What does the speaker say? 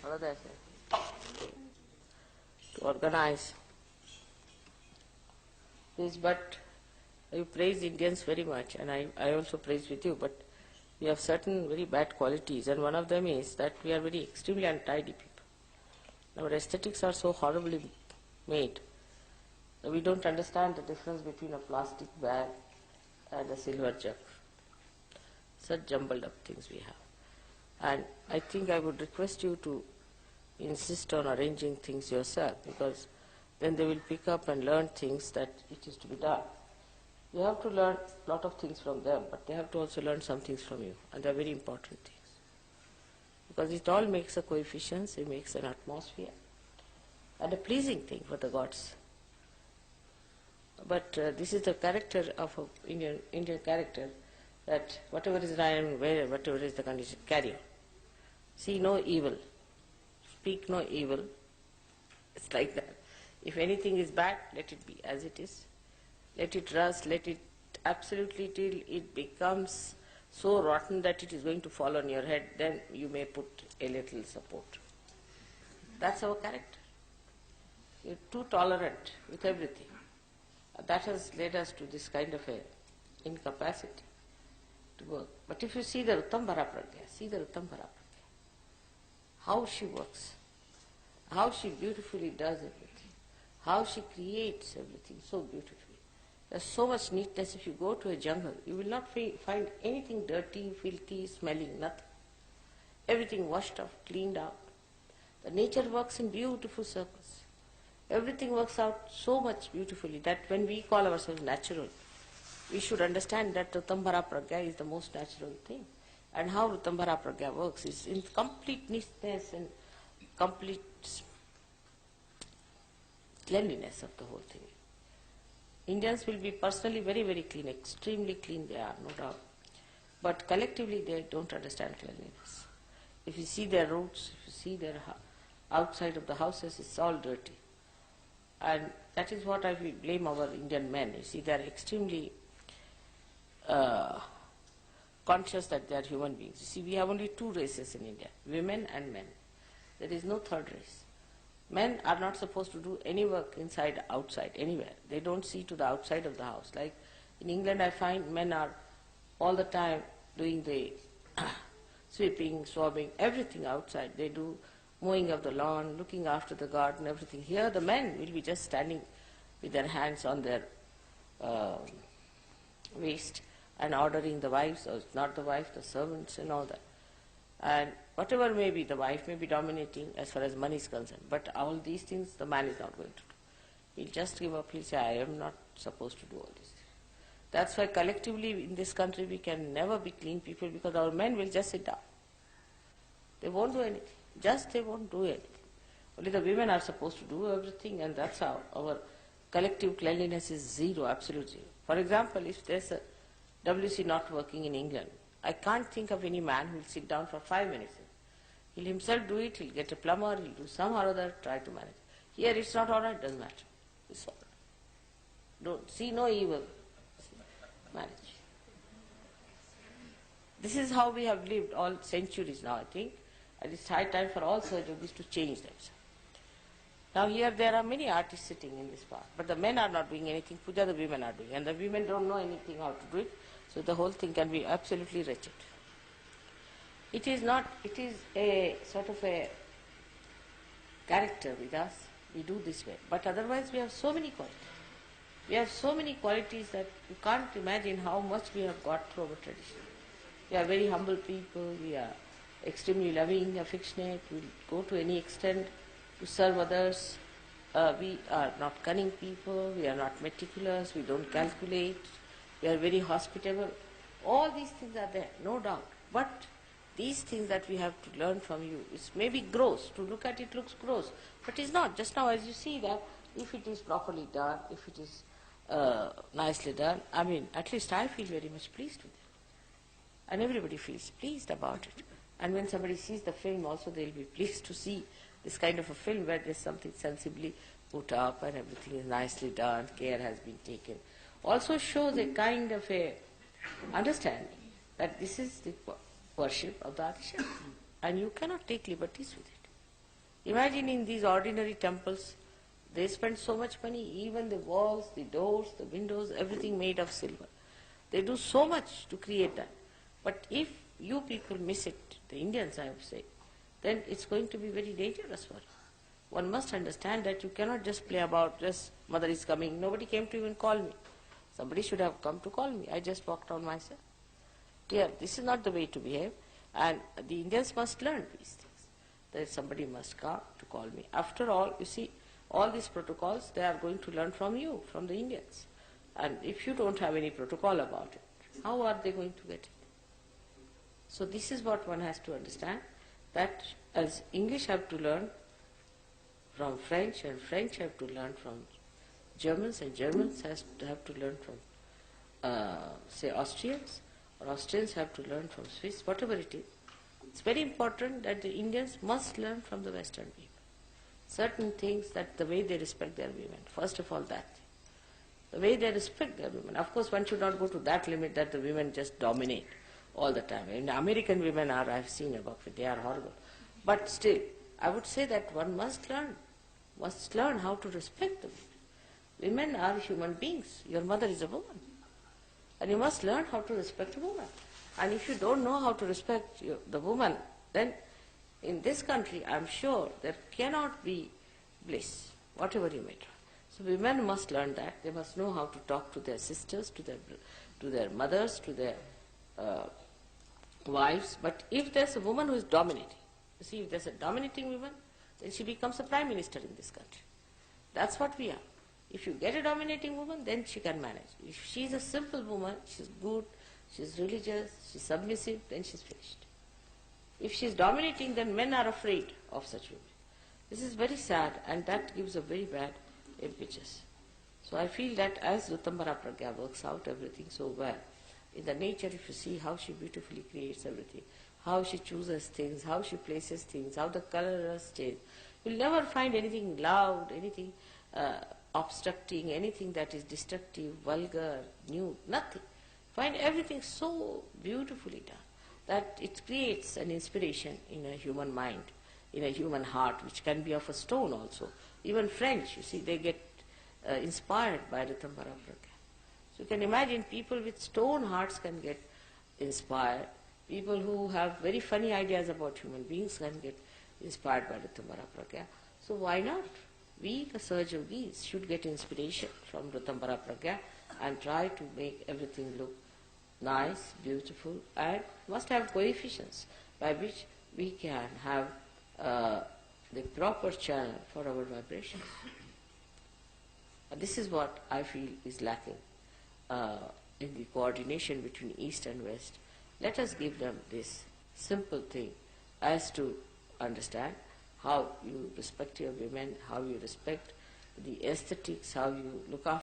what did I say? To organize this, but you praise Indians very much, and I also praise with you, but we have certain very bad qualities, and one of them is that we are very extremely untidy people. Our aesthetics are so horribly made that we don't understand the difference between a plastic bag and a silver jug. Such jumbled up things we have. And I think I would request you to insist on arranging things yourself, because then they will pick up and learn things that it is to be done. You have to learn a lot of things from them, but they have to also learn some things from you, and they are very important things. Because it all makes a coefficients, it makes an atmosphere, and a pleasing thing for the gods. But this is the character of an Indian character, that whatever is right and whatever is the condition, carry on. See no evil, speak no evil. It's like that. If anything is bad, let it be as it is. Let it rust, let it absolutely till it becomes so rotten that it is going to fall on your head, then you may put a little support. That's our character. You're too tolerant with everything. That has led us to this kind of a incapacity to work. But if you see the Ritambhara Pragya, see the Ritambhara Pragya, how she works, how she beautifully does everything, how she creates everything so beautifully. There's so much neatness. If you go to a jungle, you will not find anything dirty, filthy, smelling, nothing. Everything washed off, cleaned out. The nature works in beautiful circles. Everything works out so much beautifully that when we call ourselves natural, we should understand that Ritambhara Pragya is the most natural thing. And how Ritambhara Pragya works is in complete neatness and complete cleanliness of the whole thing. Indians will be personally very, very clean, extremely clean they are, no doubt. But collectively they don't understand cleanliness. If you see their roads, if you see their outside of the houses, it's all dirty. And that is what I will blame our Indian men. You see, they are extremely conscious that they are human beings. You see, we have only two races in India, women and men. There is no third race. Men are not supposed to do any work inside, outside, anywhere. They don't see to the outside of the house. Like in England, I find men are all the time doing the sweeping, swabbing, everything outside. They do mowing of the lawn, looking after the garden, everything. Here the men will be just standing with their hands on their waist and ordering the wives, or not the wife, the servants and all that. And whatever may be, the wife may be dominating as far as money is concerned, but all these things the man is not going to do. He'll just give up, he'll say, I am not supposed to do all this. That's why collectively in this country we can never be clean people, because our men will just sit down. They won't do anything. Just they won't do anything. Only the women are supposed to do everything, and that's how our collective cleanliness is zero, absolute zero. For example, if there's a WC not working in England, I can't think of any man who will sit down for 5 minutes. He'll himself do it, he'll get a plumber, he'll do some or other, try to manage. Here it's not all right, doesn't matter. It's all right. Don't see no evil. Manage. This is how we have lived all centuries now, I think. And it's high time for all surgeries to change themselves. Now here there are many artists sitting in this part, but the men are not doing anything, puja the women are doing, and the women don't know anything how to do it, so the whole thing can be absolutely wretched. It is not, it is a sort of a character with us, we do this way, but otherwise we have so many qualities. We have so many qualities that you can't imagine how much we have got through our tradition. We are very humble people, we are extremely loving, affectionate, we go to any extent to serve others. We are not cunning people, we are not meticulous, we don't calculate, we are very hospitable. All these things are there, no doubt. But these things that we have to learn from you is maybe gross. To look at it looks gross, but it's not. Just now as you see that, if it is properly done, if it is nicely done, I mean, at least I feel very much pleased with it. And everybody feels pleased about it. And when somebody sees the film also, they'll be pleased to see this kind of a film where there's something sensibly put up and everything is nicely done, care has been taken. Also shows a kind of a understanding that this is the worship of the Adishakti, and you cannot take liberties with it. Imagine in these ordinary temples, they spend so much money, even the walls, the doors, the windows, everything made of silver. They do so much to create that. But if you people miss it, the Indians I would say, then it's going to be very dangerous for you. One must understand that you cannot just play about, just mother is coming. Nobody came to even call me. Somebody should have come to call me. I just walked on myself. Here, this is not the way to behave. And the Indians must learn these things. That somebody must come to call me. After all, you see, all these protocols, they are going to learn from you, from the Indians. And if you don't have any protocol about it, how are they going to get it? So this is what one has to understand, that as English have to learn from French, and French have to learn from Germans, and Germans have to learn from, say, Austrians, or Austrians have to learn from Swiss, whatever it is. It's very important that the Indians must learn from the Western people. Certain things, that the way they respect their women, first of all that. The way they respect their women. Of course, one should not go to that limit that the women just dominate all the time. And American women are, I've seen about it, they are horrible. But still, I would say that one must learn how to respect the women. Women are human beings. Your mother is a woman. And you must learn how to respect a woman. And if you don't know how to respect the woman, then in this country, I'm sure there cannot be bliss, whatever you may try. So women must learn that. They must know how to talk to their sisters, to their mothers, to their wives. But if there's a woman who is dominating, you see, if there's a dominating woman, then she becomes a prime minister in this country. That's what we are. If you get a dominating woman, then she can manage. If she's a simple woman, she's good, she's religious, she's submissive, then she's finished. If she's dominating, then men are afraid of such women. This is very sad, and that gives a very bad impetus. So I feel that as Ritambara Pragya works out everything so well, in the nature, if you see how she beautifully creates everything, how she chooses things, how she places things, how the colors change, you'll never find anything loud, anything obstructing, anything that is destructive, vulgar, nude, nothing. Find everything so beautifully done that it creates an inspiration in a human mind, in a human heart, which can be of a stone also. Even French, you see, they get inspired by Ritambara Pragya. So you can imagine people with stone hearts can get inspired. People who have very funny ideas about human beings can get inspired by Ritambara Pragya. So why not? We, the Sahaja Yogis, should get inspiration from Ritambara Pragya and try to make everything look nice, beautiful, and must have coefficients by which we can have the proper channel for our vibrations. This is what I feel is lacking in the coordination between East and West. Let us give them this simple thing as to understand how you respect your women, how you respect the aesthetics, how you look after